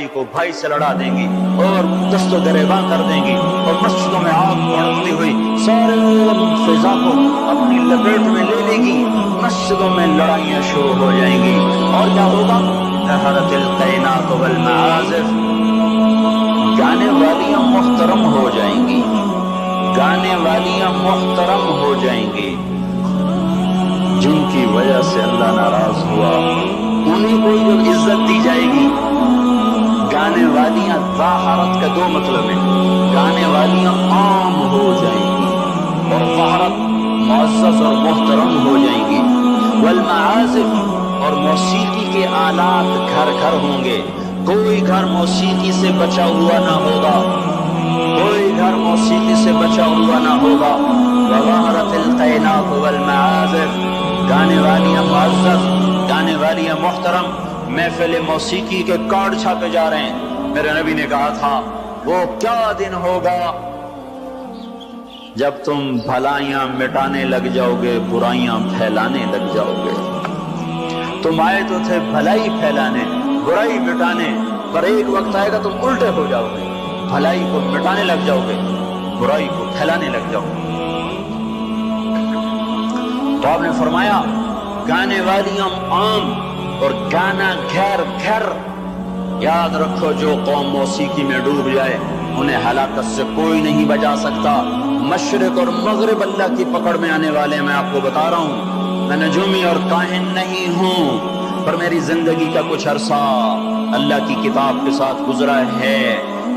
بھائی کو بھائی سے لڑا دیں گی اور دست و گریباں کر دیں گی اور مسجدوں میں آگ بھڑکتی ہوئی سارے فضا کو اپنی لپیٹ میں لے لے گی. مسجدوں میں لڑائیاں شروع ہو جائیں گی اور کیا ہوگا؟ ظہرت القینات والمعازف، گانے والیاں محترم ہو جائیں گی، گانے والیاں محترم ہو جائیں گی. جن کی وجہ سے اللہ ناراض ہوا انہیں کو جب عزت دی جائے گی. گانے والیاں ظاہرت کا دو مطلب ہیں، گانے والیاں عام ہو جائیں گی اور ظاہرت معزز اور محترم ہو جائیں گی. والمعازف، اور موسیقی کے آلات گھر گھر ہوں گے، کوئی گھر موسیقی سے بچا ہوا نہ ہوگا، کوئی گھر موسیقی سے بچا ہوا نہ ہوگا. وظہرت القینات والمعازف، گانے والیاں معزز، گانے والیاں محترم. محفل موسیقی کے کارڈ چھاپے جا رہے ہیں. میرے نبی نے کہا تھا وہ کیا دن ہوگا جب تم بھلائیاں مٹانے لگ جاؤ گے، برائیاں پھیلانے لگ جاؤ گے. تم آئے تو تھے بھلائی پھیلانے، برائی مٹانے، پر ایک وقت آئے گا تم الٹے ہو جاؤ گے، بھلائی کو مٹانے لگ جاؤ گے، برائی کو پھیلانے لگ جاؤ گے. تو آپ نے فرمایا گانے والیاں عام اور گانا گھر گھر. یاد رکھو جو قوم موسیقی میں ڈوب جائے انہیں ہلاکت سے کوئی نہیں بچا سکتا. مشرق اور مغرب اللہ کی پکڑ میں آنے والے. میں آپ کو بتا رہا ہوں میں نجومی اور کاہن نہیں ہوں، پر میری زندگی کا کچھ عرصہ اللہ کی کتاب کے ساتھ گزرا ہے.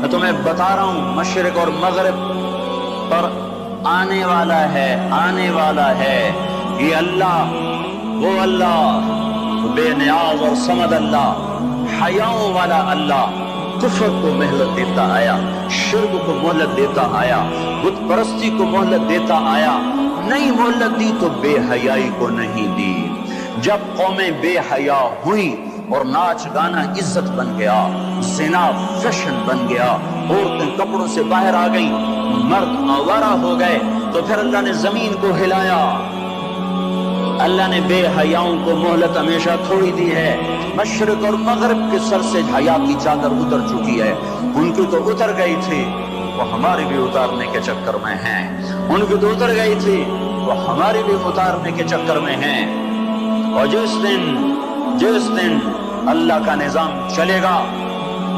میں تمہیں بتا رہا ہوں مشرق اور مغرب پر آنے والا ہے، آنے والا ہے یہ اللہ، وہ اللہ بے نیاز اور صمد اللہ، حیاؤں والا اللہ. کفر کو مہلت دیتا آیا، شرک کو مہلت دیتا آیا، بت پرستی کو مہلت دیتا آیا. نہیں مہلت دی تو بے حیائی کو نہیں دی. جب قومیں بے حیا ہوئی اور ناچ گانا عزت بن گیا، زنا فیشن بن گیا، عورتیں کپڑوں سے باہر آ گئی، مرد آوارہ ہو گئے، تو پھر اللہ نے زمین کو ہلایا. اللہ نے بے حیاؤں کو مہلت ہمیشہ تھوڑی دی ہے. مشرق اور مغرب کے سر سے حیا کی چادر اتر چکی ہے. ان کی تو اتر گئی تھی، وہ ہماری بھی اتارنے کے چکر میں ہیں. ان کی تو اتر گئی تھی، وہ ہماری بھی اتارنے کے چکر میں ہیں. اور جس دن اللہ کا نظام چلے گا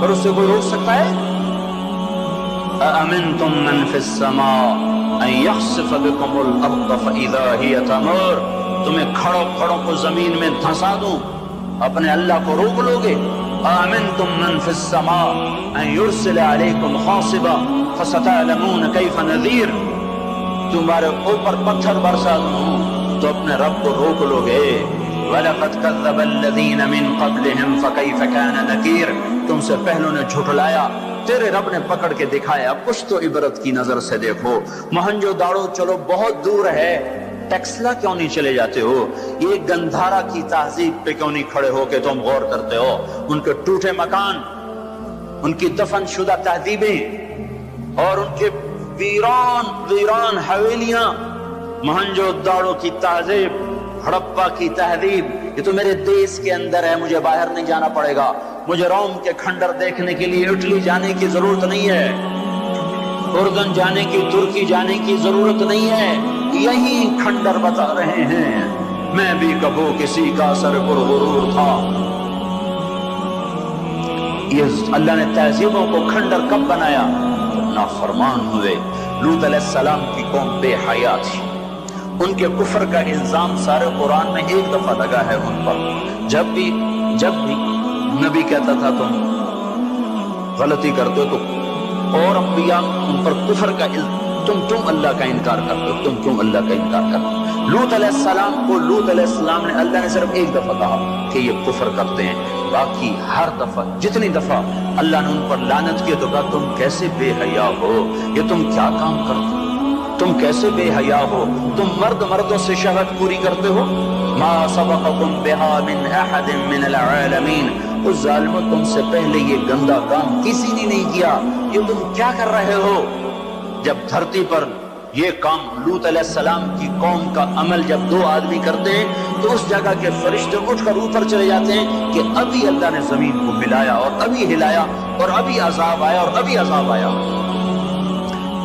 پھر اسے کوئی روک سکتا ہے؟ أَأَمِنْتُمْ مَنْ فِي السَّمَاءِ أَنْ يَخْسِفَ بِكُمُ الْأَرْضَ فَإِذَا هِيَ تَمُورُ. تمہیں کھڑوں کو زمین میں دھنسا دوں، اپنے اللہ کو روک لو گے؟ آمنتم من فی السماء ان یرسل علیکم حاصبا فستعلمون کیف نذیر. تمہارے اوپر پتھر برسا دوں تو اپنے رب کو روک لو گے. وَلَقَدْ كَذَّبَ الَّذِينَ مِن قَبْلِهِمْ فَكَيْفَ كَانَ نَكِيرٌ. تم سے پہلوں نے جھٹلایا، تیرے رب نے پکڑ کے دکھایا. کچھ تو عبرت کی نظر سے دیکھو. مہنجو داڑو چلو بہت دور ہے، ٹیکسلا کیوں نہیں چلے جاتے ہو؟ یہ گندھارا کی تہذیب پہ کیوں نہیں کھڑے ہو کہ تم غور کرتے ہو؟ ان کے ٹوٹے مکان، ان کی دفن شدہ تہذیبیں اور ان کے ویران حویلیاں، مہنجو داڑو کی تہذیب، ہڑپا کی تہذیب، یہ تو میرے دیش کے اندر ہے، مجھے باہر نہیں جانا پڑے گا. مجھے روم کے کھنڈر دیکھنے کے لیے اٹلی جانے کی ضرورت نہیں ہے، اردن جانے کی، ترکی جانے کی ضرورت نہیں ہے. یہی کھنڈر بتا رہے ہیں میں بھی کبھی کسی کا سر پر غرور تھا. یہ اللہ نے تہذیبوں کو کھنڈر کب بنایا؟ نافرمان ہوئے. لوط علیہ السلام کی قوم بے حیا تھی، ان کے کفر کا الزام سارے قرآن میں ایک دفعہ لگا ہے ان پر. جب بھی نبی کہتا تھا تم غلطی کرتے ہو تو اور انبیاء ان پر کفر کا تم اللہ کا انکار کرتے ہو، تم کیوں اللہ کا انکار کرتے ہو. لوط علیہ السلام کو لوط علیہ السلام نے اللہ نے صرف ایک دفعہ کہا کہ یہ کفر کرتے ہیں. باقی ہر دفعہ جتنی دفعہ اللہ نے ان پر لعنت کی تو کہا تم کیسے بے حیا ہو، یہ تم کیا کام کرتے ہو، تم کیسے بے حیا ہو، تم مردوں سے شہوت پوری کرتے ہو. ما سبقکم بها من احد من العالمین. اس ظالموں تم سے پہلے یہ گندا کام کسی نے نہیں کیا، یہ تم کیا کر رہے ہو؟ جب دھرتی پر یہ کام لوط علیہ السلام کی قوم کا عمل جب دو آدمی کرتے ہیں تو تو اس جگہ کے فرشتے اٹھ کر اوپر چلے جاتے ہیں کہ ابھی اللہ نے زمین کو ملایا اور ابھی ہلایا اور ابھی عذاب آیا اور ابھی عذاب آیا۔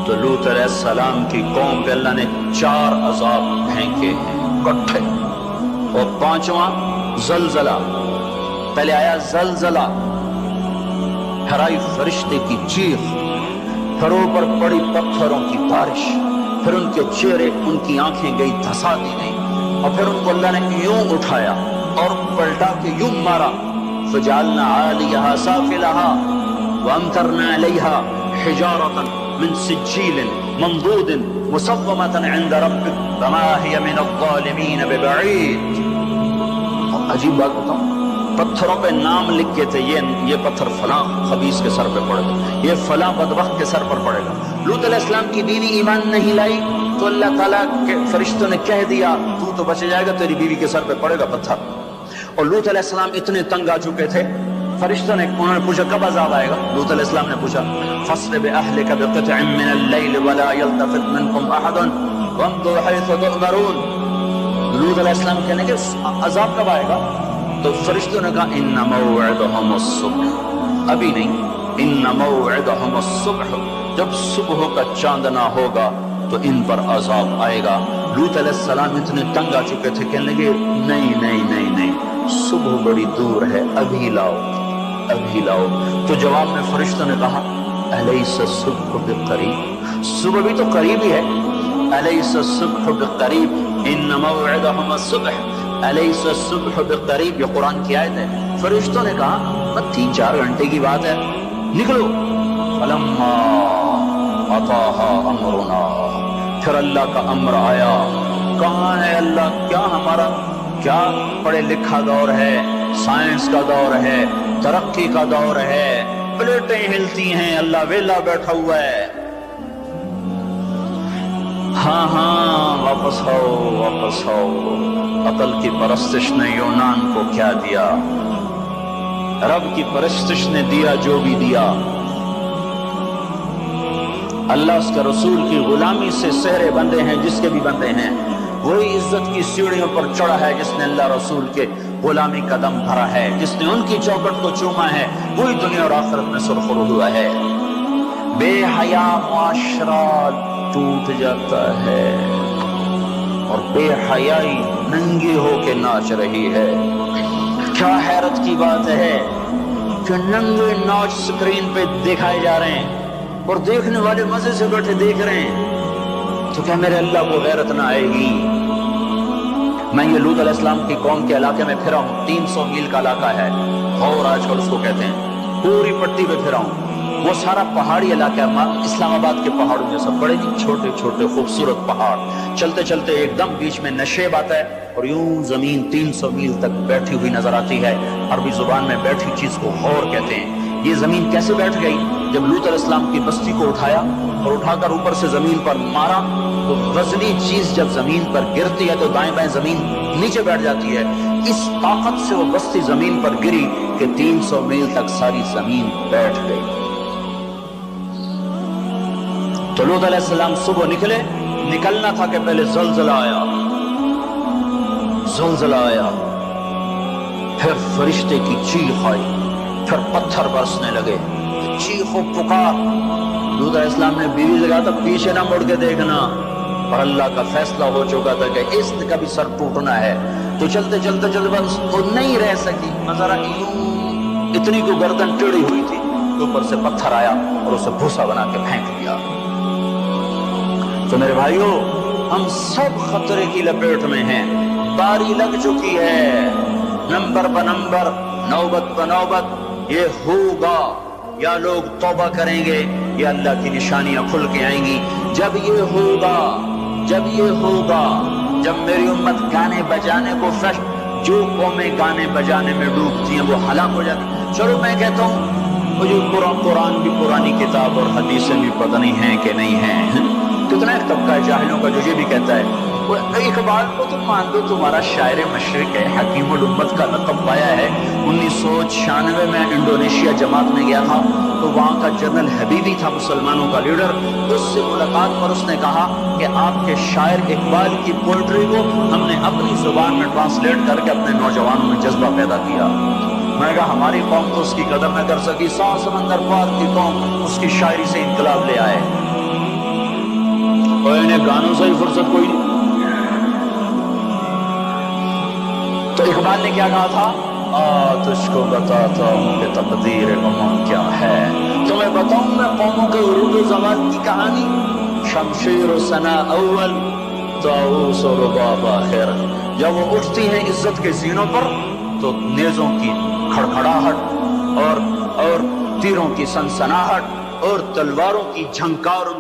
تو لوط علیہ السلام کی قوم پہ اللہ نے 4 عذاب پھینکے ہیں کٹھے، اور 5واں زلزلہ۔ پہلے آیا زلزلہ، پھر آئی فرشتے کی چیخ، پھر اوپر پڑی پتھروں کی بارش، پھر ان کے چہرے، ان کی آنکھیں گئی دھسا دی گئی، اور پھر ان کو اللہ نے یوں اٹھایا اور پلٹا کے یوں مارا۔ فجعلنا عالیہا سافلہا وامطرنا علیہا حجارۃ من سجیل منضود مصومۃ عند ربک وما ہی من الظالمین ببعید۔ عجیب بات بتاؤں، پتھروں پہ نام لکھے تھے، یہ پتھر فلاں خبیث کے سر پہ پڑے گا، یہ فلاں بدبخت کے سر پر پڑے گا۔ لوط علیہ السلام کی بیوی ایمان نہیں لائی تو اللہ تعالیٰ کے فرشتوں نے کہہ دیا تو بچ جائے گا، تیری بیوی کے سر پہ پڑے گا پتھر۔ اور لوط علیہ السلام اتنے تنگ آ چکے تھے، فرشتوں نے انہوں نے پوچھا کب عذاب آئے گا؟ لوط علیہ السلام نے پوچھا فَاصْرِ بِأَهْلِكَ بِقِطْعٍ مِّنَ اللَّيْلِ وَلَا يَلْتَفِتْ مِنكُمْ أَحَدٌ وَامْضُوا حَيْثُ تُؤْمَرُونَ۔ لوط علیہ السلام کہنے کہ عذاب کب آئے گا؟ تو فرشتوں نے کہا ان موعدہم الصبح، ابھی نہیں، ان موعدہم الصبح، جب صبح کا چاندنا ہوگا تو ان پر عذاب آئے گا۔ لوط علیہ السلام اتنے تنگ آ چکے تھے، کہنے لگے نہیں نہیں نہیں نہیں، صبح بڑی دور ہے، ابھی لاؤ ابھی لاؤ۔ تو جواب میں فرشتوں نے کہا الیس الصبح بقریب، صبح بھی تو قریب ہی ہے، الیس الصبح بقریب ان موعدہم الصبح الیس الصبح بقریب، یہ قرآن کی آیت ہے۔ فرشتوں نے کہا 3-4 گھنٹے کی بات ہے، نکلو۔ فلما اتاہا امرنا، پھر اللہ کا امر آیا۔ کہاں ہے اللہ؟ کیا ہمارا کیا پڑھے لکھا دور ہے، سائنس کا دور ہے، ترقی کا دور ہے، پلیٹیں ہلتی ہیں، اللہ ویلا بیٹھا ہوا ہے۔ ہاں ہاں واپس آؤ واپس آؤ۔ عقل کی پرستش نے یونان کو کیا دیا، رب کی پرستش نے دیا جو بھی دیا۔ اللہ اس کے رسول کی غلامی سے سہرے بندے ہیں جس کے بھی بندے ہیں، وہی عزت کی سیڑھیوں پر چڑھا ہے جس نے اللہ رسول کے غلامی کا دم بھرا ہے، جس نے ان کی چوکٹ کو چوما ہے، وہی دنیا اور آخرت میں سرخرو ہوا ہے۔ بے حیا معاشرہ ٹوٹ جاتا ہے اور بے حیائی ننگے ہو کے ناچ رہی ہے۔ کیا حیرت کی بات ہے کہ ننگے ناچ سکرین پہ دکھائے جا رہے ہیں اور دیکھنے والے مزے سے بیٹھے دیکھ رہے ہیں، تو کیا میرے اللہ کو غیرت نہ آئے گی؟ میں یہ لوط علیہ السلام کی قوم کے علاقے میں پھرا ہوں، 300 میل کا علاقہ ہے، غور آج کل اس کو کہتے ہیں، پوری پٹی پہ پھرا ہوں۔ وہ سارا پہاڑی علاقہ ہے، اسلام آباد کے پہاڑوں میں سب بڑے چھوٹے چھوٹے خوبصورت پہاڑ، چلتے چلتے ایک دم بیچ میں نشیب آتا ہے اور یوں زمین 300 میل تک بیٹھی ہوئی نظر آتی ہے۔ عربی زبان میں بیٹھی چیز کو غور کہتے ہیں۔ یہ زمین کیسے بیٹھ گئی؟ جب لوط علیہ السلام کی بستی کو اٹھایا اور اٹھا کر اوپر سے زمین پر مارا تو وزنی چیز جب زمین پر گرتی ہے تو دائیں بائیں زمین نیچے بیٹھ جاتی ہے۔ اس طاقت سے وہ بستی زمین پر گری کہ 300 میل تک ساری زمین بیٹھ گئی۔ تو لوط علیہ السلام صبح نکلنا تھا کہ پہلے زلزلہ آیا، زلزلہ آیا، پھر فرشتے کی چیخ آئی، پھر پتھر برسنے لگے، چیخ و پکار۔ لوط علیہ السلام نے بیوی سے کہا تھا پیچھے نہ مڑ کے دیکھنا، اور اللہ کا فیصلہ ہو چکا تھا کہ اس کا بھی سر ٹوٹنا ہے۔ تو چلتے چلتے چلتے بس وہ نہیں رہ سکی، نظر یوں اتنی کو گردن ٹیڑھی ہوئی تھی، اوپر سے پتھر آیا اور اسے بھوسا بنا کے پھینک دیا۔ تو میرے بھائیو، ہم سب خطرے کی لپیٹ میں ہیں، باری لگ چکی ہے، نمبر بہ نمبر، نوبت بہ نوبت، یہ ہوگا یا لوگ توبہ کریں گے یا اللہ کی نشانیاں کھل کے آئیں گی۔ جب یہ ہوگا، جب یہ ہوگا، جب میری امت گانے بجانے کو جو قومیں گانے بجانے میں ڈوبتی ہیں وہ ہلاک ہو جاتی۔ چلو میں کہتا ہوں مجھے قرآن بھی پرانی کتاب اور حدیثیں بھی پتہ نہیں ہیں کہ نہیں ہیں، کتنا ایک طبقہ ہے جاہلوں کا جو یہ بھی کہتا ہے اقبال کو تم مان دو تمہارا شاعر مشرق ہے، حکیم الامت کا لقب پایا ہے۔ 1996 میں انڈونیشیا جماعت میں گیا تھا تو وہاں کا جنرل حبیبی تھا مسلمانوں کا لیڈر، اس سے ملاقات پر اس نے کہا کہ آپ کے شاعر اقبال کی پوئٹری کو ہم نے اپنی زبان میں ٹرانسلیٹ کر کے اپنے نوجوانوں میں جذبہ پیدا کیا۔ میں نے کہا ہماری قوم تو اس کی قدر نہ کر سکی، 100 سمندر پار کی قوم اس کی شاعری سے انقلاب لے آئے، اور انہیں گانوں سے ہی فرصت کوئی نہیں۔ تو اقبال نے کیا کہا تھا؟ تجھ کو بتاتا ہوں کہ تقدیر امم کیا ہے، تمہیں بتاؤں میں قوموں کے عروج و زوال کی کہانی، شمشیر و ثنا اول طاؤس و رباب آخر۔ جب وہ اٹھتی ہیں عزت کے زینوں پر تو نیزوں کی کھڑکھڑاہٹ اور تیروں کی سنسناہٹ اور تلواروں کی جھنکار